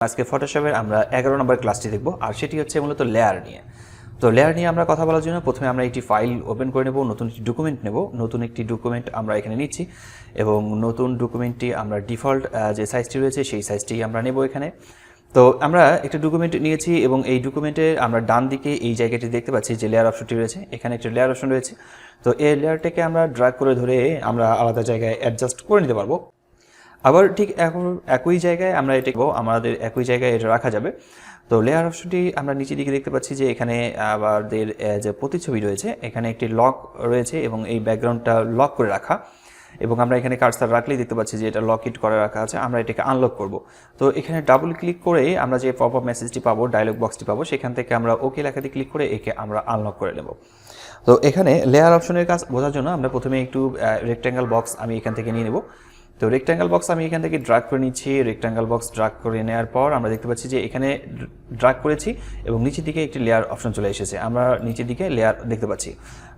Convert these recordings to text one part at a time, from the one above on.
আজকে ফটোশপের আমরা 11 নম্বর ক্লাসটি দেখব আর সেটি হচ্ছে মূলত লেয়ার নিয়ে। তো লেয়ার নিয়ে আমরা কথা বলার জন্য প্রথমে আমরা একটি ফাইল ওপেন করে নেব, নতুন একটি ডকুমেন্ট নেব। নতুন একটি ডকুমেন্ট আমরা এখানে নিচ্ছি এবং নতুন ডকুমেন্টটি আমরা ডিফল্ট যে সাইজটি রয়েছে সেই সাইজটি আমরা নেব এখানে। তো আমরা একটা ডকুমেন্ট নিয়েছি এবং এই ডকুমেন্টে আমরা ডান দিকে এই জায়গাটি দেখতে পাচ্ছি যে লেয়ার অপশনটি রয়েছে, এখানে একটা লেয়ার অপশন রয়েছে। তো এই লেয়ারটাকে আমরা ড্র্যাগ করে ধরে আমরা আলাদা জায়গায় অ্যাডজাস্ট করে নিতে পারবো। আবার ঠিক একই জায়গায় আমরা এটা আমাদের একই জায়গায় এটা রাখা যাবে। তো লেয়ার অপশনটি আমরা নিচের দিকে দেখতে পাচ্ছি যে এখানে আমাদের যে প্রতিছবি রয়েছে এখানে একটি লক রয়েছে এবং এই ব্যাকগ্রাউন্ডটা লক করে রাখা, এবং আমরা এখানে কার্সার রাখলেই দেখতে পাচ্ছি যে এটা লক ইট করে রাখা আছে। আমরা এটাকে আনলক করব। তো এখানে ডাবল ক্লিক করে আমরা যে পপ আপ মেসেজটি পাবো, ডায়লগ বক্সটি পাবো, সেখান থেকে আমরা ওকে লেখাতে ক্লিক করে একে আমরা আনলক করে নেব। তো এখানে লেয়ার অপশনের কাজ বোঝার জন্য আমরা প্রথমে একটু রেক্ট্যাঙ্গেল বক্স আমি এখান থেকে নিয়ে নেব। তো রেক্ট্যাঙ্গেল বক্স আমি এখান থেকে ড্র্যাগ করে নিচ্ছি। রেক্ট্যাঙ্গেল বক্স ড্র্যাগ করে নেওয়ার পর আমরা দেখতে পাচ্ছি যে এখানে ড্র্যাগ করেছি এবং নিচের দিকে একটি লেয়ার অপশন চলে এসেছে। আমরা নিচের দিকে লেয়ার দেখতে পাচ্ছি।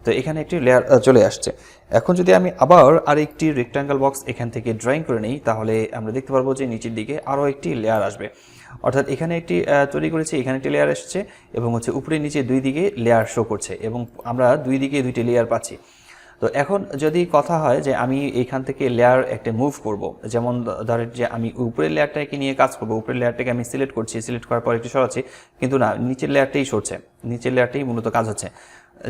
তো এখানে একটি লেয়ার চলে আসছে। এখন যদি আমি আবার আরেকটি রেক্ট্যাঙ্গেল বক্স এখান থেকে ড্রয়িং করে নিই তাহলে আমরা দেখতে পারবো যে নিচের দিকে আরও একটি লেয়ার আসবে। অর্থাৎ এখানে একটি তৈরি করেছি, এখানে একটি লেয়ার এসেছে এবং হচ্ছে উপরে নিচে দুই দিকে লেয়ার শো করছে এবং আমরা দুই দিকে দুইটি লেয়ার পাচ্ছি। তো এখন যদি কথা হয় যে আমি এইখান থেকে লেয়ার একটা মুভ করব, যেমন ধরেন যে আমি উপরের লেয়ারটাকে নিয়ে কাজ করব, উপরের লেয়ারটাকে আমি সিলেক্ট করছি, সিলেক্ট করার পর একটু সরাচ্ছি, কিন্তু না, নিচের লেয়ারটাই সরছে, নিচের লেয়ারটাই মূলত কাজ হচ্ছে।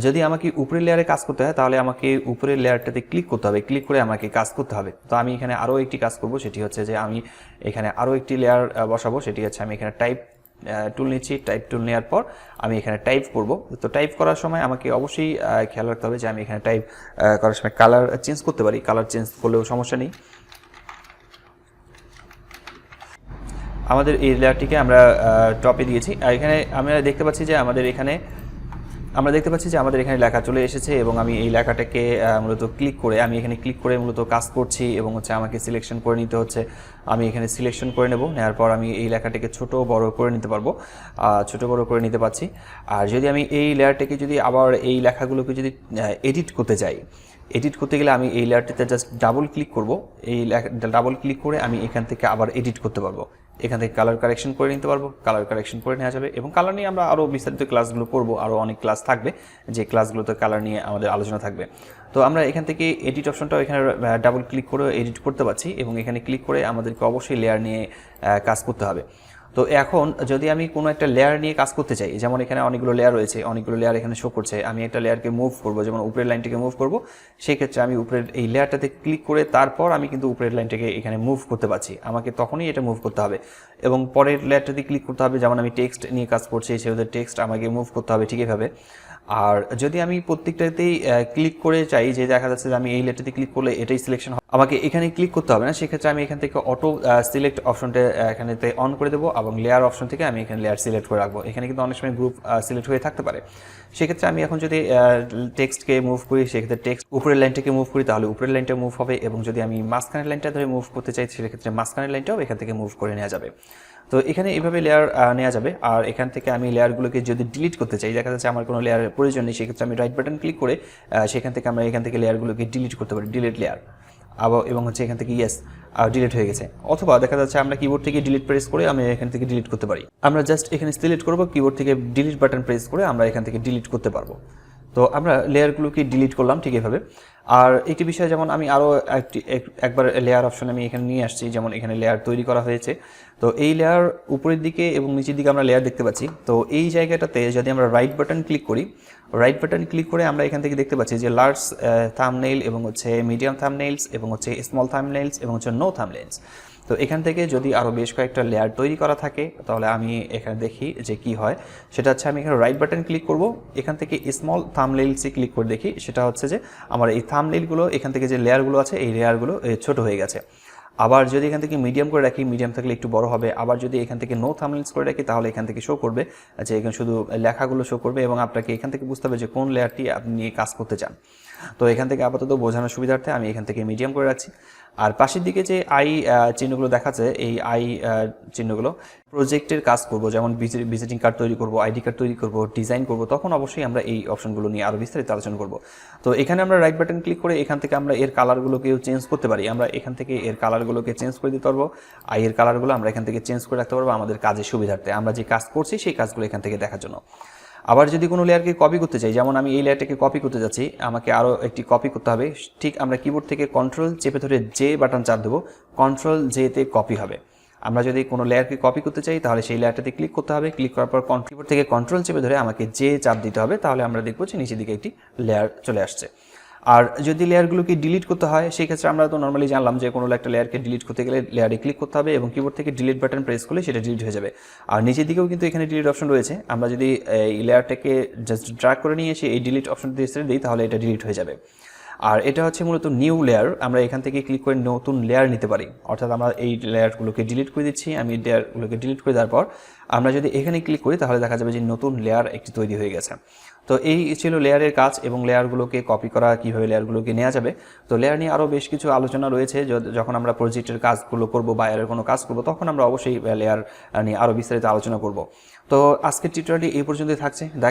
যদি আমাকে উপরের লেয়ারে কাজ করতে হয় তাহলে আমাকে উপরের লেয়ারটাতে ক্লিক করতে হবে, ক্লিক করে আমাকে কাজ করতে হবে। তো আমি এখানে আরও একটি কাজ করব, সেটি হচ্ছে যে আমি এখানে আরও একটি লেয়ার বসাবো। সেটি হচ্ছে আমি এখানে টাইপ টুল নিচ্ছি, টাইপ টুল নেওয়ার পর আমি এখানে টাইপ করব। তো টাইপ করার সময় আমাকে অবশ্যই খেয়াল রাখতে হবে যে আমি এখানে টাইপ করার সময় কালার চেঞ্জ করতে পারি, কালার চেঞ্জ করলেও সমস্যা নেই। আমাদের এই লেয়ারটিকে আমরা টপে দিয়েছি আর এখানে আমরা দেখতে পাচ্ছি যে আমাদের এখানে লেখা চলে এসেছে এবং আমি এই লেখাটাকে মূলত ক্লিক করে আমি এখানে ক্লিক করে মূলত কাজ করছি এবং হচ্ছে আমাকে সিলেকশন করে নিতে হচ্ছে। আমি এখানে সিলেকশন করে নেওয়ার পর আমি এই লেখাটাকে ছোট বড় করে নিতে পারবো, ছোট বড় করে নিতে পারছি। আর যদি আমি এই লেয়ারটাকে যদি আবার এই লেখাগুলোকে যদি এডিট করতে চাই, এডিট করতে গেলে আমি এই লেয়ারটিতে জাস্ট ডাবল ক্লিক করব। এই ডাবল ক্লিক করে আমি এখান থেকে আবার এডিট করতে পারবো, এখান থেকে কালার কারেকশন করে নিতে পারবো, কালার কারেকশন করে নেওয়া যাবে। এবং কালার নিয়ে আমরা আরও বিস্তারিত ক্লাসগুলো করবো, আরও অনেক ক্লাস থাকবে যে ক্লাসগুলোতে কালার নিয়ে আমাদের আলোচনা থাকবে। তো আমরা এখান থেকে এডিট অপশনটাও এখানে ডাবল ক্লিক করে এডিট করতে পারছি এবং এখানে ক্লিক করে আমাদেরকে অবশ্যই লেয়ার নিয়ে কাজ করতে হবে। তো এখন যদি আমি কোনো একটা লেয়ার নিয়ে কাজ করতে চাই, যেমন এখানে অনেকগুলো লেয়ার রয়েছে, অনেকগুলো লেয়ার এখানে শো করছে, আমি একটা লেয়ারকে মুভ করব, যেমন উপরের লাইনটাকে মুভ করব, সেই ক্ষেত্রে আমি উপরের এই লেয়ারটাতে ক্লিক করে তারপর আমি কিন্তু উপরের লাইনটাকে এখানে মুভ করতে পারছি। আমাকে তখনই এটা মুভ করতে হবে এবং পরের লেয়ারটাতে ক্লিক করতে হবে, যেমন আমি টেক্সট নিয়ে কাজ করছি সেহেতু টেক্সট আমাকে মুভ করতে হবে ঠিক এভাবে। আর যদি আমি প্রত্যেকটাতেই ক্লিক করে চাই যে দেখা যাচ্ছে যে আমি এই লেয়ারটাতে ক্লিক করলে এটাই সিলেকশন হবে, আমাকে এখানে ক্লিক করতে হবে না, সেক্ষেত্রে আমি এখান থেকে অটো সিলেক্ট অপশনটা এখানেতে অন করে দেবো এবং লেয়ার অপশন থেকে আমি এখানে লেয়ার সিলেক্ট করে রাখবো। এখানে কিন্তু অনেক সময় গ্রুপ সিলেক্ট হয়ে থাকতে পারে। সেক্ষেত্রে আমি এখন যদি টেক্সটকে মুভ করি, সেক্ষেত্রে টেক্সট উপরের লাইনটাকে মুভ করি তাহলে উপরের লাইনটা মুভ হবে, এবং যদি আমি মাঝখানের লাইনটা ধরে মুভ করতে চাই সেক্ষেত্রে মাঝখানের লাইনটাও এখান থেকে মুভ করে নেওয়া যাবে। তো এখানে এইভাবে লেয়ার নেওয়া যাবে। আর এখান থেকে আমি লেয়ারগুলোকে যদি ডিলিট করতে চাই, দেখা যাচ্ছে আমার কোনো লেয়ারের প্রয়োজন নেই, সেক্ষেত্রে আমি রাইট বাটন ক্লিক করে সেখান থেকে আমরা এখান থেকে লেয়ারগুলোকে ডিলিট করতে পারি, ডিলিট লেয়ার আবার, এবং হচ্ছে এখান থেকে ইয়েস ডিলিট হয়ে গেছে। অথবা দেখা যাচ্ছে আমরা কিবোর্ড থেকে ডিলিট প্রেস করে আমি এখান থেকে ডিলিট করতে পারি। আমরা জাস্ট এখানে সিলেক্ট করব, কিবোর্ড থেকে ডিলিট বাটন প্রেস করে আমরা এখান থেকে ডিলিট করতে পারবো। তো আমরা লেয়ারগুলোকে ডিলিট করলাম ঠিক এভাবে। আর একটি বিষয়, যেমন আমি আরও একবার লেয়ার অপশন আমি এখানে নিয়ে আসছি, যেমন এখানে লেয়ার তৈরি করা হয়েছে। তো এই লেয়ার উপরের দিকে এবং নিচের দিকে আমরা লেয়ার দেখতে পাচ্ছি। তো এই জায়গাটাতে যদি আমরা রাইট বাটন ক্লিক করি, রাইট বাটন ক্লিক করে আমরা এখান থেকে দেখতে পাচ্ছি যে লার্জ থাম্বনেইল এবং হচ্ছে মিডিয়াম থাম্বনেইলস এবং হচ্ছে স্মল থাম্বনেইলস এবং হচ্ছে নো থাম্বনেইলস। তো এখান থেকে যদি আরও বেশ কয়েকটা লেয়ার তৈরি করা থাকে তাহলে আমি এখানে দেখি যে কি হয়। সেটা হচ্ছে আমি এখানে রাইট বাটন ক্লিক করব, এখান থেকে স্মল থাম্বনেইলসে ক্লিক করে দেখি, সেটা হচ্ছে যে আমার এই থাম্বনেইলগুলো এখান থেকে যে লেয়ারগুলো আছে এই লেয়ারগুলো ছোট হয়ে গেছে। আবার যদি এখান থেকে মিডিয়াম করে রাখি, মিডিয়াম থাকলে একটু বড় হবে। আবার যদি এখান থেকে নো থাম্বনেইলস করে রাখি তাহলে এখান থেকে শো করবে যে এখানে শুধু লেখাগুলো শো করবে এবং আপনাকে এখান থেকে বুঝতে হবে যে কোন লেয়ারটি আপনি নিয়ে কাজ করতে চান। তো এখান থেকে আপাতত বোঝানোর সুবিধার্থে আমি এখান থেকে মিডিয়াম করে রাখছি। আর পাশের দিকে যে আই চিহ্নগুলো দেখাচ্ছে, এই আই চিহ্নগুলো প্রজেক্টের কাজ করব, যেমন ভিজিটিং কার্ড তৈরি করব, আইডি কার্ড তৈরি করব, ডিজাইন করব, তখন অবশ্যই আমরা এই অপশনগুলো নিয়ে আরও বিস্তারিত আলোচনা করব। তো এখানে আমরা রাইট বাটন ক্লিক করে এখান থেকে আমরা এর কালারগুলোকেও চেঞ্জ করতে পারি। আমরা এখান থেকে এর কালারগুলোকে চেঞ্জ করে দিতে পারবো। আই এর কালারগুলো আমরা এখান থেকে চেঞ্জ করে রাখতে পারবো আমাদের কাজের সুবিধার্থে, আমরা যে কাজ করছি সেই কাজগুলো এখান থেকে দেখার জন্য। আবার যদি কোনো লেয়ারকে কপি করতে চাই, যেমন আমি এই লেয়ারটাকে কপি করতে যাচ্ছি, আমাকে আরও একটি কপি করতে হবে, ঠিক আমরা কিবোর্ড থেকে কন্ট্রোল চেপে ধরে জে বাটন চাপ দেবো, কন্ট্রোল জেতে কপি হবে। আমরা যদি কোনো লেয়ারকে কপি করতে চাই তাহলে সেই লেয়ারটাতে ক্লিক করতে হবে, ক্লিক করার পর কিবোর্ড থেকে কন্ট্রোল চেপে ধরে আমাকে জে চাপ দিতে হবে, তাহলে আমরা দেখবো যে নিচের দিকে একটি লেয়ার চলে আসছে। আর যদি লেয়ারগুলোকে ডিলিট করতে হয়, সেই ক্ষেত্রে আমরা তো নর্মালি জানলাম যে কোনো একটা লেয়ারকে ডিলিট করতে গেলে লেয়ারে ক্লিক করতে হবে এবং কিবোর্ড থেকে ডিলিট বাটন প্রেস করলে সেটা ডিলিট হয়ে যাবে। আর নিচের দিকেও কিন্তু এখানে ডিলিট অপশন রয়েছে, আমরা যদি এই লেয়ারটাকে জাস্ট ড্র্যাগ করে নিয়ে এসে এই ডিলিট অপশনটি ছেড়ে দিই তাহলে এটা ডিলিট হয়ে যাবে। আর এটা হচ্ছে মূলত নিউ লেয়ার, আমরা এখান থেকে ক্লিক করে নতুন লেয়ার নিতে পারি, অর্থাৎ আমরা এই লেয়ারগুলোকে ডিলিট করে দিচ্ছি। আমি লেয়ারগুলোকে ডিলিট করে দেওয়ার পর আমরা যদি এখানে ক্লিক করি তাহলে দেখা যাবে যে নতুন লেয়ার একটি তৈরি হয়ে গেছে। তো এই ছিল লেয়ারের কাজ এবং লেয়ারগুলোকে কপি করা, কীভাবে লেয়ারগুলোকে নেওয়া যাবে। তো লেয়ার নিয়ে আরও বেশ কিছু আলোচনা রয়েছে, যখন আমরা প্রজেক্টের কাজগুলো করব বা এর কোনো কাজ করব তখন আমরা অবশ্যই লেয়ার নিয়ে আরও বিস্তারিত আলোচনা করব। তো আজকের টিউটোরিয়ালটি এই পর্যন্তই থাকছে।